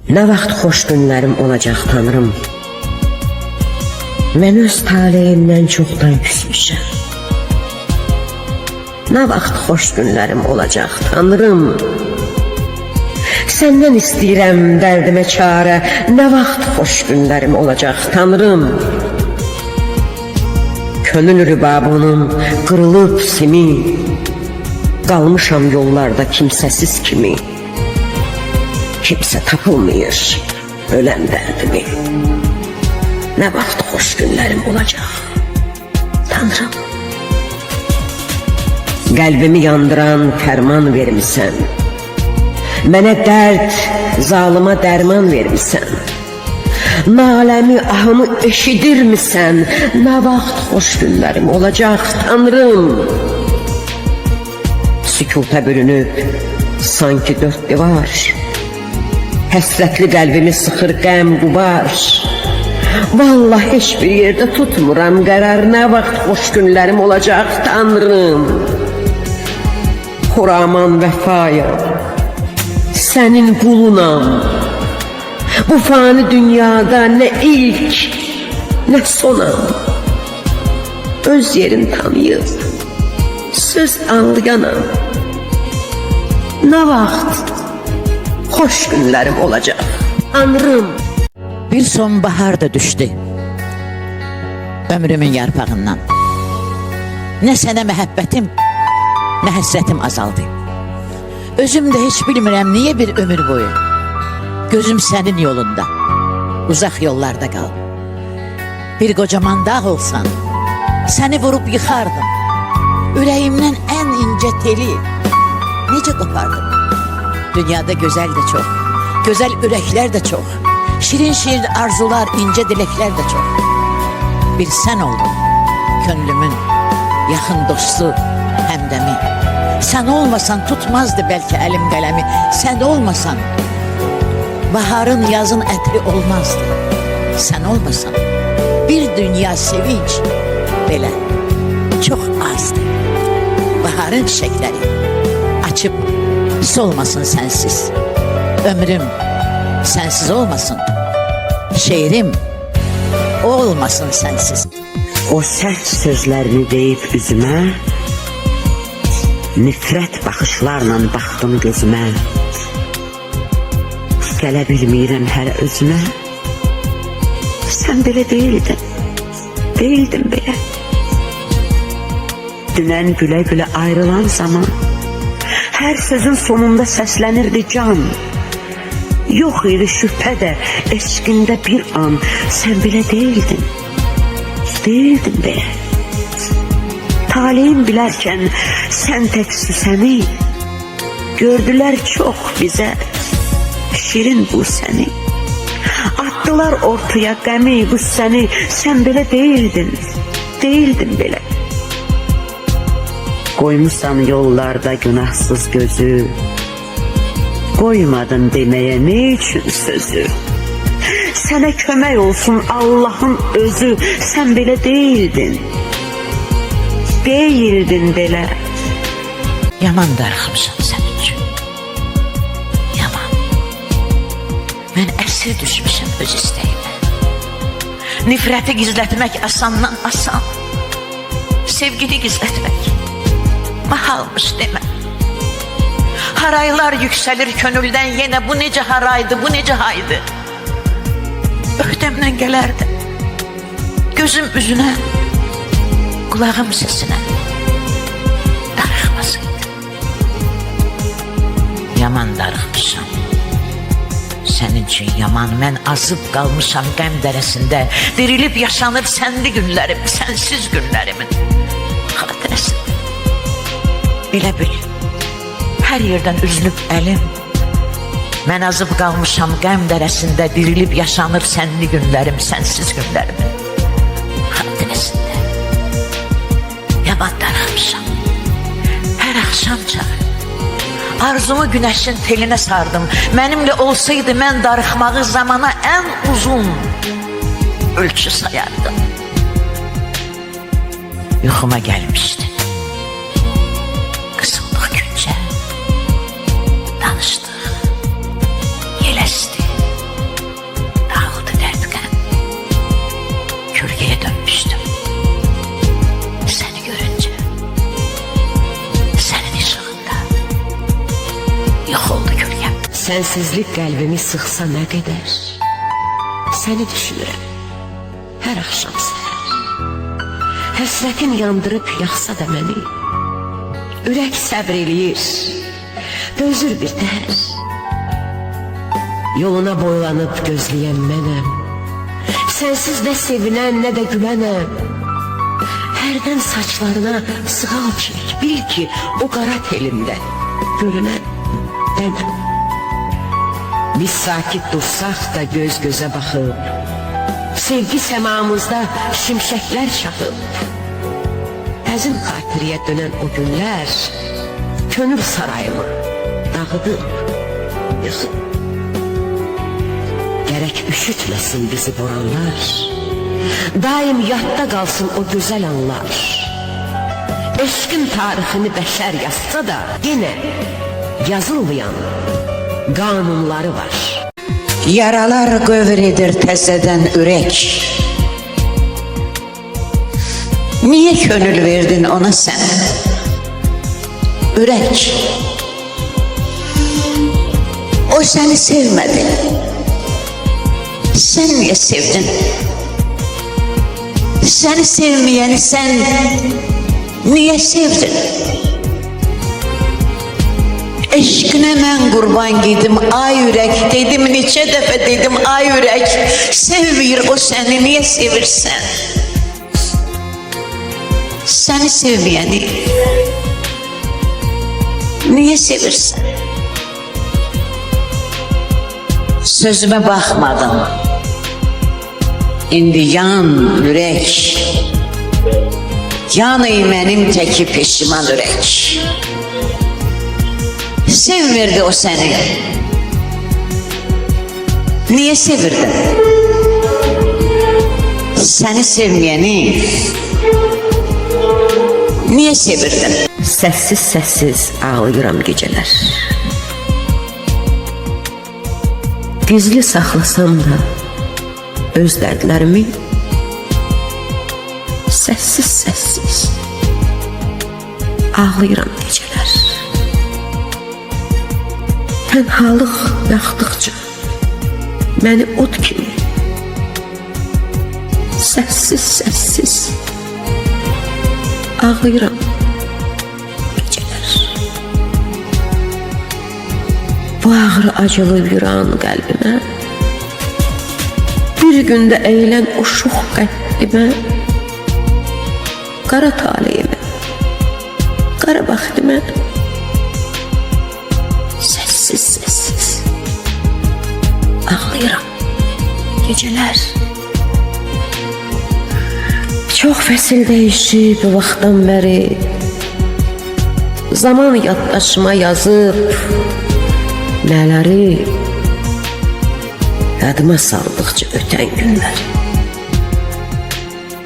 Nə vaxt xoş günlərim olacaq Tanrım. Mən öz taleyimdən çoxdan küsmüşəm. Nə vaxt xoş günlərim olacaq Tanrım. Səndən istəyirəm dərdimə çarə. Nə vaxt xoş günlərim olacaq Tanrım. Könül rübabının qırılıb simi, qalmışam yollarda kimsəsiz kimi. Kimsə tapılmıyor ölən dərdimi. Nə vaxt xoş günlərim olacaq Tanrım. Qəlbimi yandıran fərman vermisən. Mənə dərd, zalıma dərman vermisən. Naləmi, ahımı eşidirmisən. Nə vaxt xoş günlərim olacaq Tanrım. Sükuta bürünüb sanki dörd divar. Həsrətli qəlbimi sıxır qəm qubar. Vallahi heç bir yerdə tutmuram qərar. Nə vaxt xoş günlərim olacaq Tanrım. Xuraman vəfayam, sənin qulunam. Bu fani dünyada nə ilk, nə sonam. Öz yerini tanıyıb, söz anlayanam. Nə vaxt xoş günlərim olacaq Tanrım. Bir sonbahar da düştü ömrümün yarpağından. Ne sənə məhəbbətim, ne həsrətim azaldı. Özüm de hiç bilmirəm niye bir ömür boyu gözüm senin yolunda, uzak yollarda kal. Bir kocaman dağ olsan seni vurup yıkardım. Ürəyimdən en ince teli necə kopardım. Dünyada güzel de çok, güzel ürəklər de çok, şirin şirin arzular, ince dilekler de çok. Bir sen oldun, könlümün yakın dostu, hemdemi. Sen olmasan tutmazdı belki elim qələmi. Sen olmasan baharın yazın ətri olmazdı. Sen olmasan bir dünya sevinç belə çok azdı. Baharın çiçekleri açıp solmasın sensiz. Ömrüm sensiz olmasın. Şeirim olmasın sensiz. O sərt sözlərini deyib üzümə, nifrət baxışlarla baxdım gözümə. Gələ bilmirəm hələ özümə. Sən belə deyildin, deyildin belə. Dünən gülə-gülə ayrılan zaman hər sözün sonunda səslənirdi can. Yox idi şübhə də eşqində bir an. Sən belə deyildin, deyildin belə. Taleyim bilərkən sən tək süsəni, gördülər çox bizə şirin bu səni. Atdılar ortaya qəmi qüssəni. Sən belə deyildin, deyildin belə. Qoymusan yollarda günahsız gözü, qoymadın deməyə ne üçün sözü. Sənə kömək olsun Allah'ın özü. Sən belə deyildin, deyildin belə. Yaman darıxmışam sənin üçün, yaman. Mən əsir düşmüşəm öz istəyimə. Nifrəti gizlətmək asandan asan, sevgini gizlətmək mahalmış demə. Haraylar yüksəlir könüldən yenə. Bu necə haraydı, bu necə haydı. Öhdəmdən gələrdi gözüm üzünə, kulağım sesinə. Darıxmasıydı. Yaman darıxmışam sənin üçün yaman. Mən azıb qalmışam qəm dərəsində. Dirilib yaşanır sənli günlərim, sənsiz günlərimin xatirəsində. Belə bil hər yerdən üzülüb əlim. Mən azıb qalmışam qəm dərəsində. Dirilib yaşanır sənli günlərim, sənsiz günlərimin xatirəsində. Yaman darıxmışam. Hər axşam çağır arzumu günəşin telinə sardım. Mənimlə olsaydı mən darıxmağı zamana ən uzun ölçü sayardım. Yuxuma gəlmişdi. Qısıldıq güncə danışdıq. Yələsdi. Sensizlik qəlbimi sıxsa nə qədər, səni düşünürəm hər axşam səhər. Həsrətin yandırıb yaxsa da məni, ürək səbr eləyir, dözür bir təhər. Yoluna boylanıb gözləyən mənəm, sənsiz nə sevinən, nə də gülənəm. Hərdən saçlarına sığal çək, bil ki, o qara telində görünən mənəm. Biz sakit dursaq da göz gözə baxıb, sevgi səmamızda şimşəklər çaxıb. Əzim xatiriyə dönən o günlər, könül sarayımı dağıdıb, yıxıb. Gərək üşütməsin bizi boranlar, daim yadda qalsın o gözəl anlar. Eşqin tarixini bəşər yazsa da, yenə yazılmayan qanunları var. Yaralar qövr edir təzədən ürək. Niye könül verdin ona sen? Ürək. O seni sevmedi. Sen niye sevdin? Seni sevmeyeni sen niye sevdin? Eşkine mən qurban gidim ay ürək. Dedim neçə dəfə dedim ay ürək. Sevmir o seni niye sevirsən? Seni sevmeyeni niye sevirsən? Sözüme bakmadım. İndi yan ürək. Yanı mənim təki peşiman ürək. Sevmirdi o seni. Niye sevirdin? Seni sevmeyeni niye sevirdin? Səssiz ağlayıram gecələr. Gizli saxlasam da öz dərdlərimi, səssiz ağlayıram gecələr. Tənhalıq yaxdıqca məni od kimi səssiz ağlayıram gecələr. Bu ağrı acılı viran qəlbimə, bir gündə eylən o şux qəddimə, qara taleyimə, qara baxdimə, səssiz ağlayıram gecələr. Çox fəsil dəyişib bu vaxtdan bəri, zaman yaddaşıma yazıb nələri, yadıma saldıqca ötən günlər.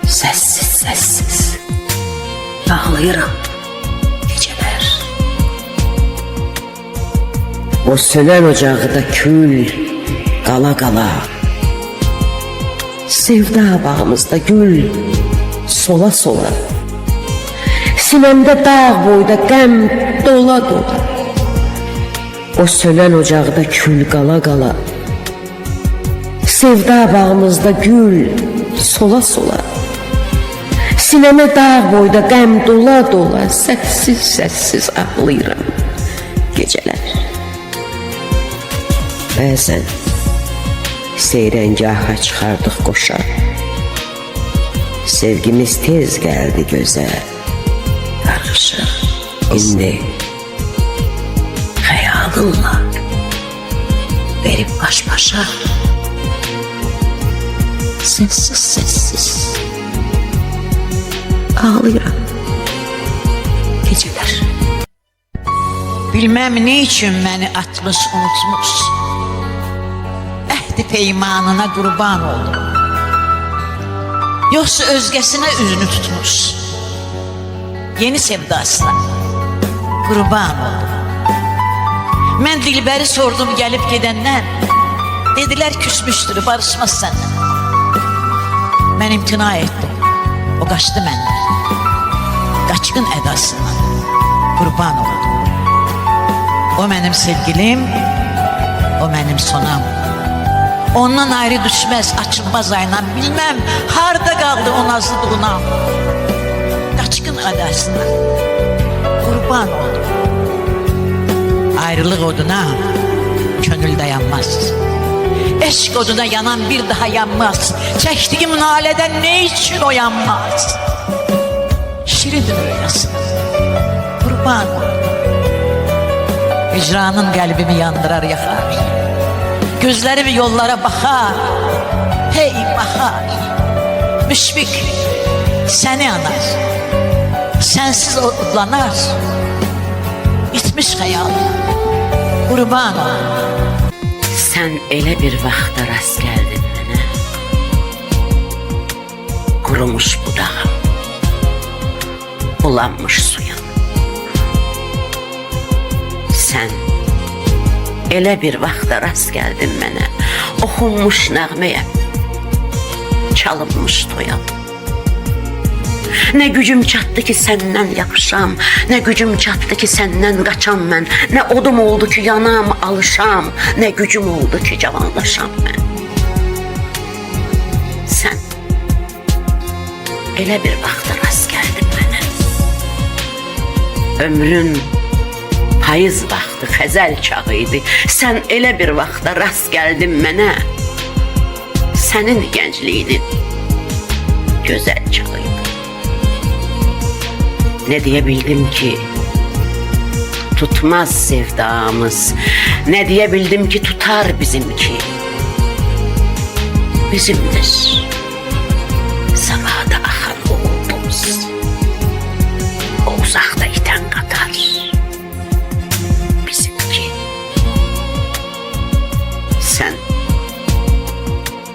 Səssiz ağlayıram gecələr. O sönən ocaqda kül qala qala, sevda bağımızda gül sola sola, sinəmdə dağ boyda qəm dola dola. O sönən ocaqda kül qala qala, sevda bağımızda gül sola sola, sinəmə dağ boyda qəm dola dola, səssiz ağlayıram gecələr. Bəzən seyrəngaha çıxardıq qoşa, sevgimiz tez gəldi gözə qarışa. İndi xəyalınla verib baş-başa, səssiz ağlayıram gecələr. Bilmem ne için beni atmış unutmuş, ehdi peymanına kurban oldum. Yoksa özgesine üzünü tutmuş, yeni sevdasına kurban oldum. Ben Dilber'i sordum gelip gidenden, dediler küsmüştür, barışmaz senden. Ben imtina ettim, o kaçtı benden, kaçkın edasından kurban oldum. O benim sevgilim, O benim sonam. Ondan ayrı düşmez, açılmaz aynam. Bilmem harda kaldı o nazlı doğunam. Kaçkın adasına kurban oldum. Ayrılık oduna gönül dayanmaz. Eşk oduna yanan bir daha yanmaz. Çektiğim naleden ne için o yanmaz? Şirindir rüyası. Kurban oldum. Hicranın kalbimi yandırar yakar. Gözlerimi yollara bakar. Hey bahar. Müşfik seni anar. Sensiz otlanar. Bitmiş hayalim. Kurban ol. Sen elə bir vaxta rast gəldin mənə. Qurumuş budağım, bulanmış suyum. Sen elə bir vaxta rast gəldin mənə. Oxunmuş nəğməyəm, çalınmış toyam. Ne gücüm çattı ki senden yapışam, ne gücüm çattı ki senden kaçam ben, ne odum oldu ki yanam alışam, ne gücüm oldu ki cavanlaşam ben. Sen elə bir vaxta rast geldin mənə. Ömrün payız vaxtı xəzəl çağıydı, sen elə bir vaxta rast geldin mənə. Sənin gəncliyinin gözəl çağıydı. Ne diyebildim ki tutmaz sevdamız, ne diyebildim ki tutar bizimki. Bizimdir sabahda akan o buz, o uzakta iten kadar bizimki. Sen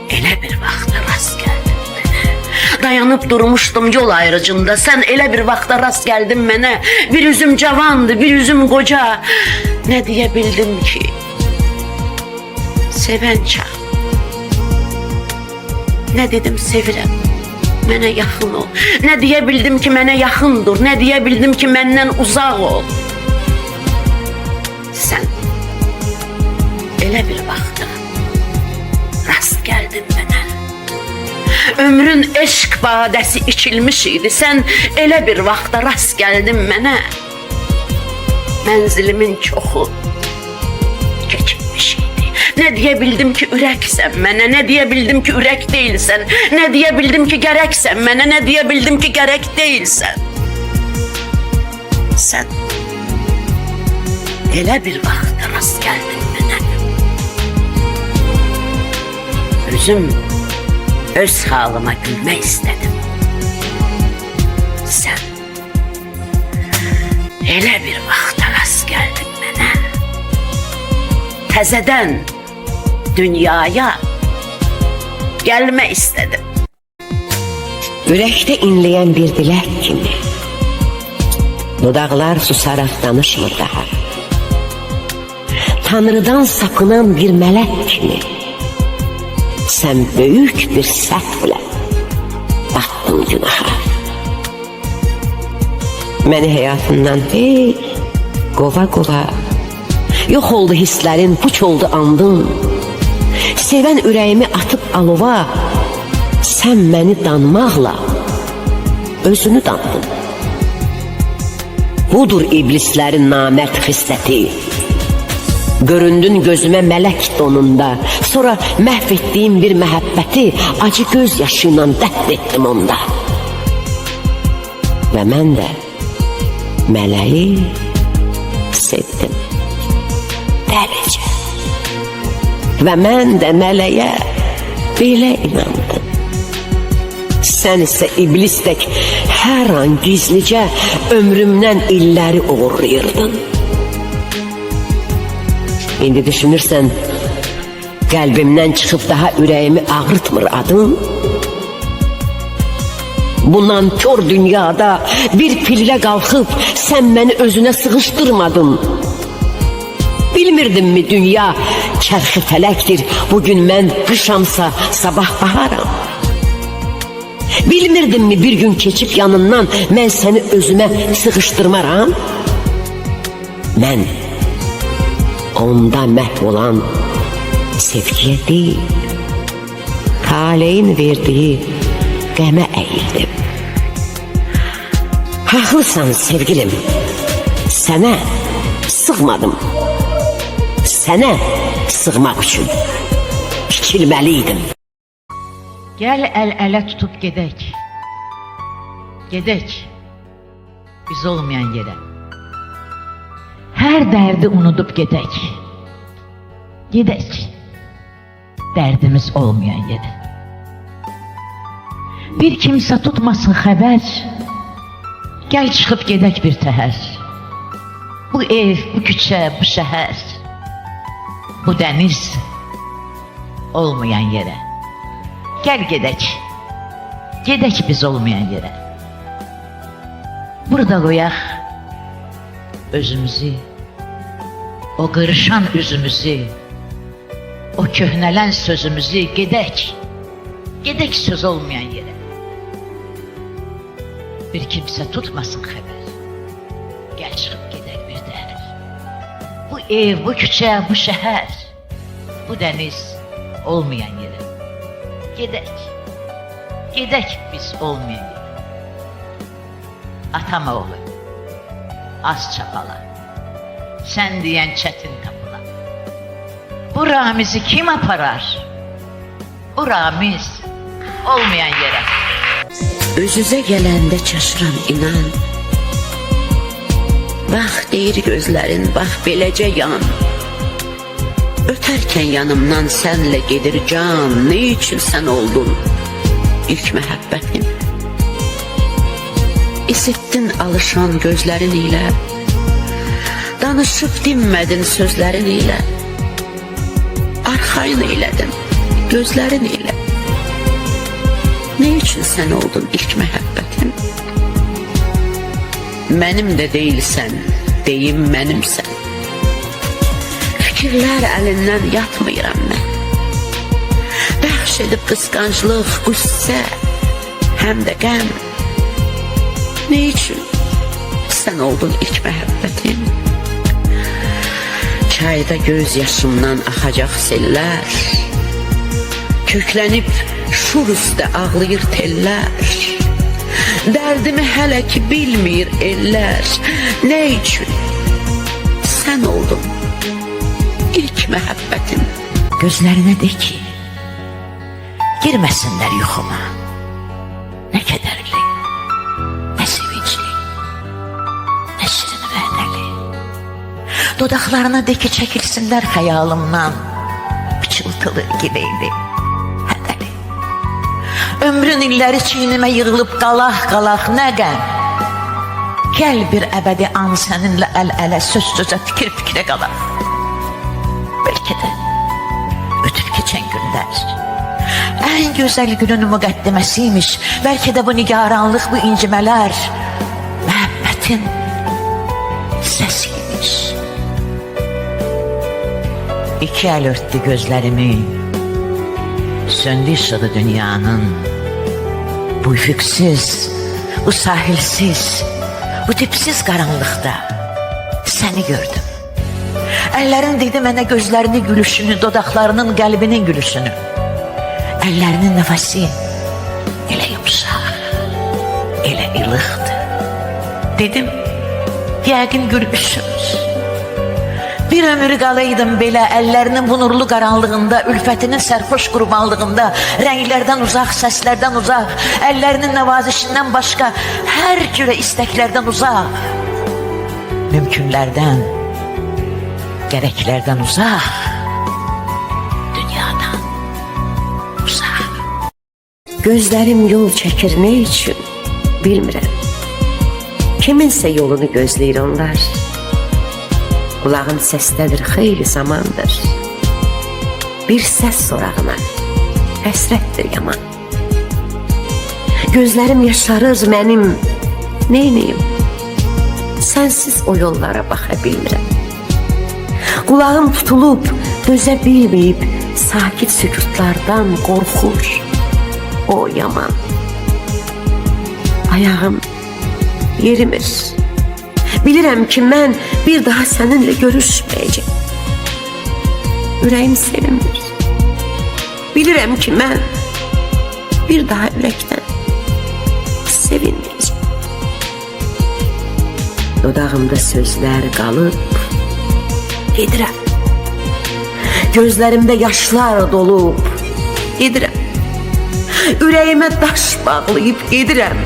ele bir vakta rast geldin. Dayanıp durmuştum yol ayrıcında, sen elə bir vaxta rast geldin mənə. Bir üzüm cavandı, bir üzüm koca. Ne diyebildim ki seven çağ. Ne dedim sevirəm, mənə yaxın ol. Ne diyebildim ki mənə yaxın dur, ne diyebildim ki məndən uzaq ol. Sen elə bir vaxta rast geldin mənə. Ömrün eşk badəsi içilmiş idi, sen elə bir vaxta rast geldin mənə. Menzilimin çoxu geçmiş idi. Ne diyebildim ki ürəksən mənə, ne diyebildim ki ürək değilsən, ne diyebildim ki gərəksən mənə, ne diyebildim ki gərək değilsən. Sen elə bir vaxta rast geldin mənə. Özüm öz halıma gülmek istedim. Sen elə bir vaxta rast geldin mənə. Təzədən dünyaya gelme istedim. Ürəkdə inleyen bir dilək kimi dudaqlar susaraq danışmır daha. Tanrıdan sapınan bir mələk kimi sen büyük bir səhvlə battın günaha. Məni həyatından hey qova yok oldu hislərin, puç oldu andın. Sevən ürəyimi atıp alova, sen məni danmaqla özünü dandın. Budur iblislərin namərd xisləti. Göründün gözüme melek donunda, sonra mahvettiğim bir məhəbbəti acı göz yaşıyla dəft ettim onda. Ve mən də mələyi sevdim dəlicə. Ve mən də mələyə belə inandım. Sen ise iblis tək hər an gizlicə ömrümdən illəri uğurlayırdın. İndi düşünürsen kalbimden çıkıp daha ürəyimi ağrıtmır adın. Bu nankör dünyada bir pillə qalxıb sen beni özüne sığıştırmadın. Bilmirdim mi dünya çərxi fələkdir, bugün ben qışamsa sabah baharam. Bilmirdim mi bir gün keçip yanından ben seni özüme sığıştırmaram. Ben onda məhv olan sevgiye değil, taleyin verdiği qəmə əyildim. Haqlısan sevgilim, sənə sığmadım. Sənə sığmaq üçün biçilməliydim. Gel el ele tutup gedek. Gedek. Biz olmayan yere. Her derdi unutup gedek. Gedek. Derdimiz olmayan yere. Bir kimse tutmasın haber. Gel çıkıp gedek bir teher. Bu ev, bu küçe, bu şehir, bu deniz olmayan yere. Gel gedek. Gedek biz olmayan yere. Burada koyak özümüzü, o kırışan üzümüzü, o köhnelen sözümüzü gedek. Gedek söz olmayan yere. Bir kimse tutmasın haber. Gel çıkıp gedek bir değer. Bu ev, bu küçe, bu şehir, bu deniz olmayan yere. Gedek. Gedek biz olmayan yere. Atam oğlu, az çapala. Sen diyen çetin kapıla. Bu Ramiz'i kim aparar? Bu Ramiz olmayan yere. Üz-üzə gələndə çaşıram inan. Bax deyir gözlərin, bax beləcə yan. Ötərkən yanımdan sənlə gedir can. Ne üçün sən oldun ilk məhəbbətim? İsitdin alışan gözlərin ilə, danışıb dinmədin sözlərin ilə, arxayın eylədin gözlərin ilə. Ne üçün sən oldun ilk məhəbbətim? Mənim də deyilsən, deyim mənimsən. Fikirlər əlindən yatmıram mən. Bəxş edib qısqanclıq, qüssə, həm də qəm. Ne üçün sən oldun ilk məhəbbətim? Çayda göz yaşımdan axacaq sellər, köklənib şur üstə ağlayır tellər. Dərdimi hələ ki bilmir ellər. Ne üçün sən oldun ilk məhəbbətim? Gözlerine de ki girmesinler yuxuma. Ne kederli, ne sevinçli, ne şirin vədəli. Dodaqlarına de ki çəkilsinlər xəyalımdan. Pıçıltılı, gileyli, hədəli. Ömrün illəri çiynimə yığılıb qalaq-qalaq nə qəm. Gəl bir əbədi an səninlə əl-ələ, söz-sözə, fikir-fikrə qalaq. Belki de ötüp geçen günler en güzel günün müqəddiməsiymiş. Belki de bu nigaranlık, bu incimələr məhəbbətin səsiymiş. İki el örttü gözlerimi, söndü ışığı dünyanın. Bu üfüksüz, bu sahilsiz, bu dipsiz karanlıkta seni gördüm. Ellerin dedi mənə gözlerini gülüşünü, dodaqlarının qəlbinin gülüşünü. Ellerinin nəfəsi elə yumşaq, elə ilıqdı. Dedim, yəqin gülüşümüz. Bir ömür qalıydım belə əllərinin bu nurlu qaranlığında, ülfətinin sərxoş qurbanlığında, rənglərdən uzaq, səslərdən uzaq, əllərinin nəvazişindən başqa, hər cürə istəklərdən uzaq, mümkünlərdən, gereklerden uzak, dünyadan uzak. Gözlerim yol çəkir ne üçün bilmirəm. Kiminsə yolunu gözləyir onlar. Kulağım səsdədir xeyli zamandır. Bir səs sorağına həsrətdir yaman. Gözlerim yaşarır mənim, neyniyim? Sənsiz o yollara baxa bilmirəm. Kulağım tutulup dözə bilməyib sakit sükutlardan qorxur o yaman. Ayağım yerimir. Bilirəm ki mən bir daha səninlə görüşməyəcəm. Ürəyim sevinmir. bilirəm ki, mən bir daha ürəkdən sevinməyəcəm. Dodağımda sözlər qalıb, gedirəm. Gözlərimdə yaşlar dolub, gedirəm. Ürəyimə daş bağlayıb gedirəm.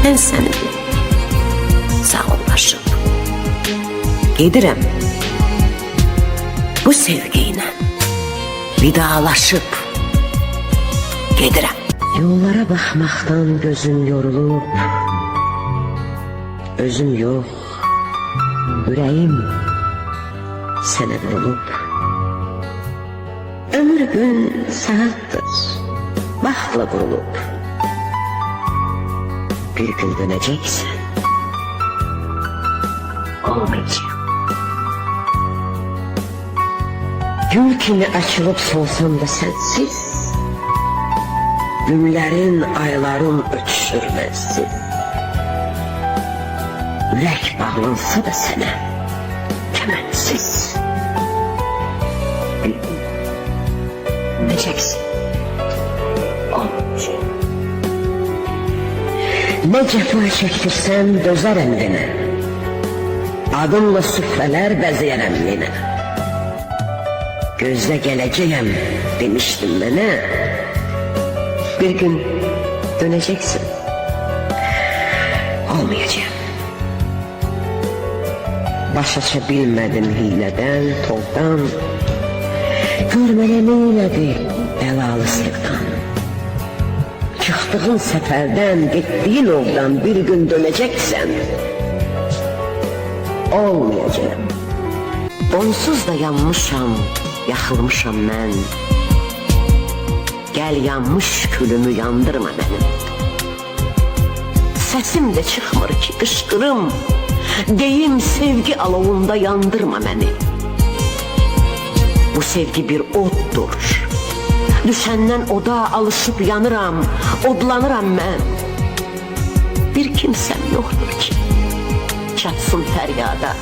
Mən səninlə sağollaşıb gedirəm. Bu sevgi ilə vidalaşıb gedirəm. Yollara baxmaqdan gözüm yorulub, özüm yox, ürəyim sənə vurulub. Ömür gün saatdır, vaxtla qurulub. Bir gün dönəcəksən, olmayacaq. Gül kimi açılıb solsam da sənsiz, günlərin, ayların ötüşür mənsiz. Ürək bağlansa da sənə kəmənsiz. Bir gün dönəcəksən, olmayacaq. Ne cəfa çəkdirsən dözərəm yenə, adımla süfrələr bəzəyərəm yenə. Gözlə gələcəyəm demişdin mənə, bir gün dönəcəksin, olmayacaq. Başaça bilmədim hilədən, toldan, gör mənə neylədi bəlalı sevdan. Çıxdığın səfərdən, getdiyin ovdan bir gün dönəcəksən, olmayacaq. Onsuz da yanmışam, yaxılmışam mən. Gəl yanmış külümü yandırma mənim. Səsim də çıxmır ki qışqırım, deyim sevgi alovunda yandırma məni. Bu sevgi bir oddur. Düşəndən oda alışıb yanıram, odlanıram mən. Bir kimsəm yoxdur ki, çatsın fəryada.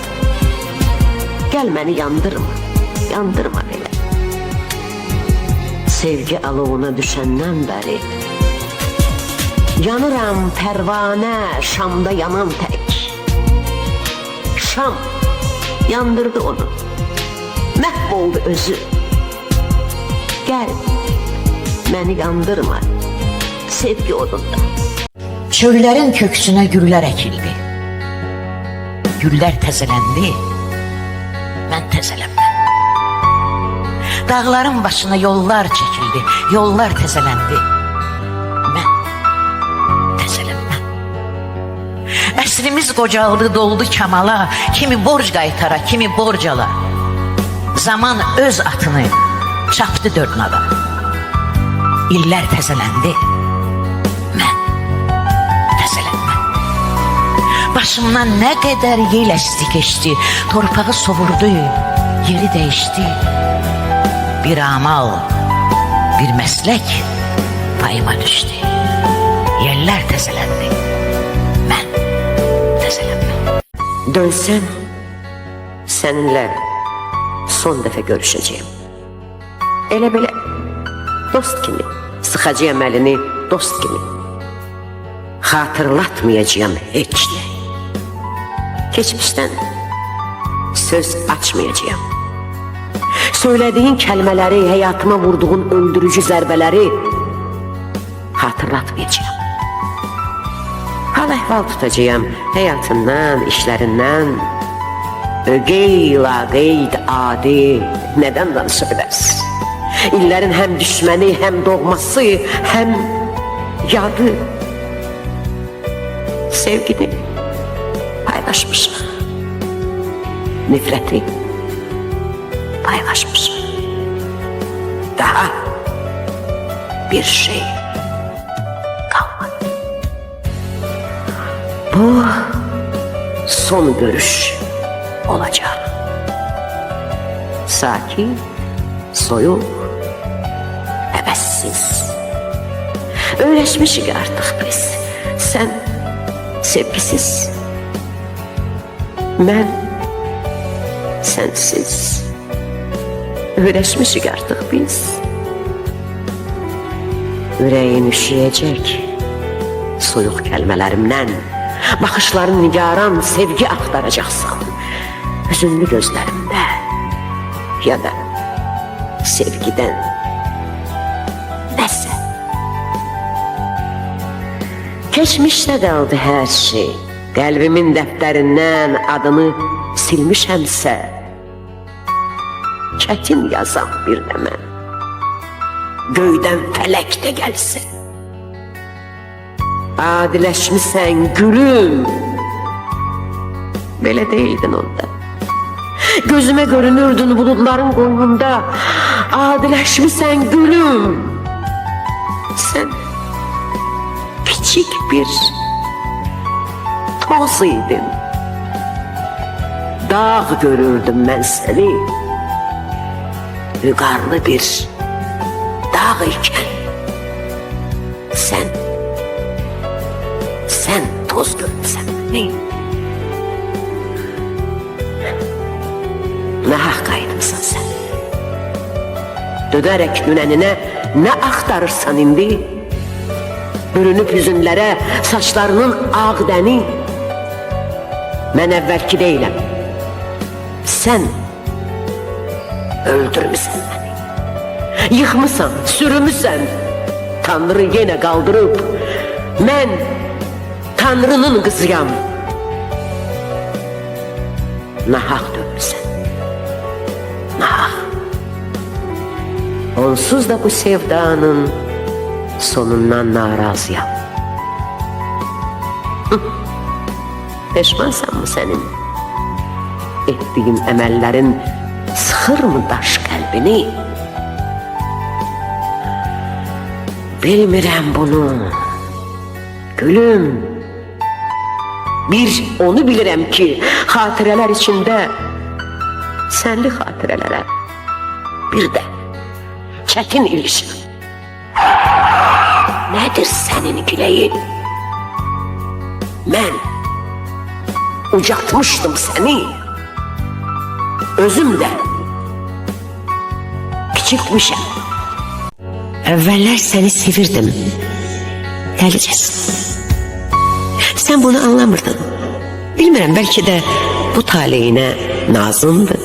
Gəl məni yandırma, yandırma belə. Sevgi alovuna düşəndən bəri yanıram pərvanə, şamda yanan tək. Şam yandırdı onu, məhv oldu özü. Gəl, məni yandırma, sevgi odunda. Çöllərin köksünə güllər əkildi. Güllər təzələndi, mən təzələnməm. Dağların başına yollar çəkildi, yollar təzələndi, mən təzələnməm. Əslimiz qocaldı, doldu kamala, kimi borc qaytara, kimi borcala. Zaman öz atını çapdı dörtnada. İllər təzələndi, mən təzələnməm. Başımdan nə qədər yel əsti keçdi, torpağı sovurdu, yeri dəyişdi. Bir amal, bir məslək payıma düşdü. Yerlər təzələndi, mən təzələnməm. Dönsəm, səninlə son dəfə görüşəcəyim. Elə belə dost kimi, sıxacağım əlini dost kimi. Xatırlatmayacağım heç nə. Keçmişdən söz açmayacağım. Söylədiyin kəlmələri, həyatıma vurduğun öldürücü zərbələri xatırlatmayacağım. Hal-əhval tutacağım həyatından, işlərindən. Qeyl-qeyd adi nədən danışa bilərsin? İllərin həm düşməni, həm doğması, həm yadı. Sevgini paylaşmışıq. Nifrəti paylaşmışıq. Daha bir şey kalmadı. Bu son görüş olacak. Sakin, soyuq, həvəssiz. Öyrəşmişik artıq biz. Sən sevgisiz, mən sənsiz. Öyrəşmişik artıq biz. Ürəyin üşüyəcək soyuq kəlmələrimdən, baxışların nigaran sevgi axtaracaqsan hüzünlü gözlərimdə, ya da sevgidən nəsə. Keçmişdə qaldı hər şey, qəlbimin dəftərindən adını silmişəmsə, çətin yazam bir də mən, göydən fələk də gəlsin. Adiləşmisən gülüm, belə deyildin onda. Gözümə görünürdün buludların qoynunda, adiləşmisən gülüm. Sən kiçik bir toz idin. Dağ görürdüm mən səni, vüqarlı bir dağ ikən. Sən toz görmüsən beni. Nahaq qayıdımsan sən. Dönərək dünəninə nə axtarırsan indi? Bürünüb hüzünlərə saçlarının ağ dəni. Mən əvvəlki deyiləm. Sən öldürmüsən məni. Yıxmısan, sürümüsən. Tanrı yenə qaldırıb. Mən Tanrının qızıyam. Nahaq dönmüsən. Nahaq. Onsuz da bu sevdanın sonundan narazıyam. Peşmansan mı sənin? Etdiyin əməllərin sıxır mı daş qəlbini? Bilmirəm bunu, gülüm. Bir onu bilirəm ki, xatirələr içində, sənli xatirələrə, bir də çətin ilişir. Nədir sənin güləyin? Mən ucatmışdım səni, özüm də kiçiltmişəm. Əvvəllər səni sevirdim, dəlicəsin. Sən bunu anlamırdın. Bilmirəm, bəlkə də bu taleyinə nazındı.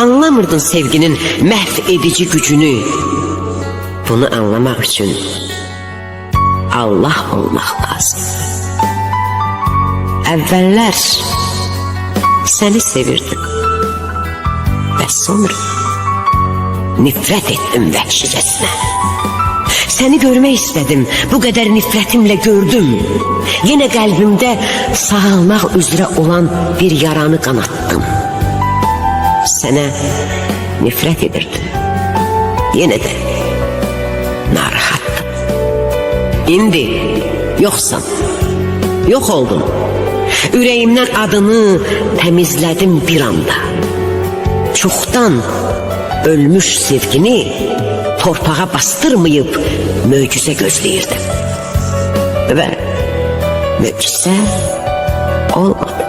Anlamırdın sevginin məhv edici gücünü. Bunu anlamaq üçün Allah olmaq lazım. Əvvəllər səni sevirdim və sonra nifrət etdim vəhşicəsinə. Səni görmək istədim, bu qədər nifrətimlə gördüm. Yenə qəlbimdə sağalmaq üzrə olan bir yaranı qanattım. Sənə nifrət edirdim. Yenə də narahatdım. İndi yoxsan, yox oldum. Ürəyimdən adını təmizlədim bir anda. Çoxdan ölmüş sevgini torpağa bastırmayıb möcüzə gözləyirdim. Və möcüzə olmadı.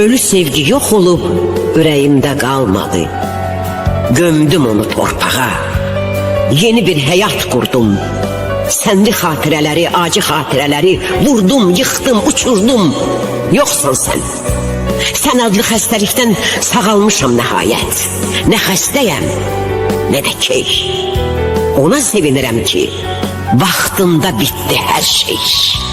Ölü sevgi yox olub ürəyimdə qalmadı. Gömdüm onu torpağa. Yeni bir həyat qurdum. Sənli xatirələri, acı xatirələri vurdum, yıxdım, uçurdum. Yoxsan sən. Sən adlı xəstəlikdən sağalmışam nəhayət. Nə xəstəyəm, nə də key. Ona sevinirəm ki, vaxtında bitdi hər şey.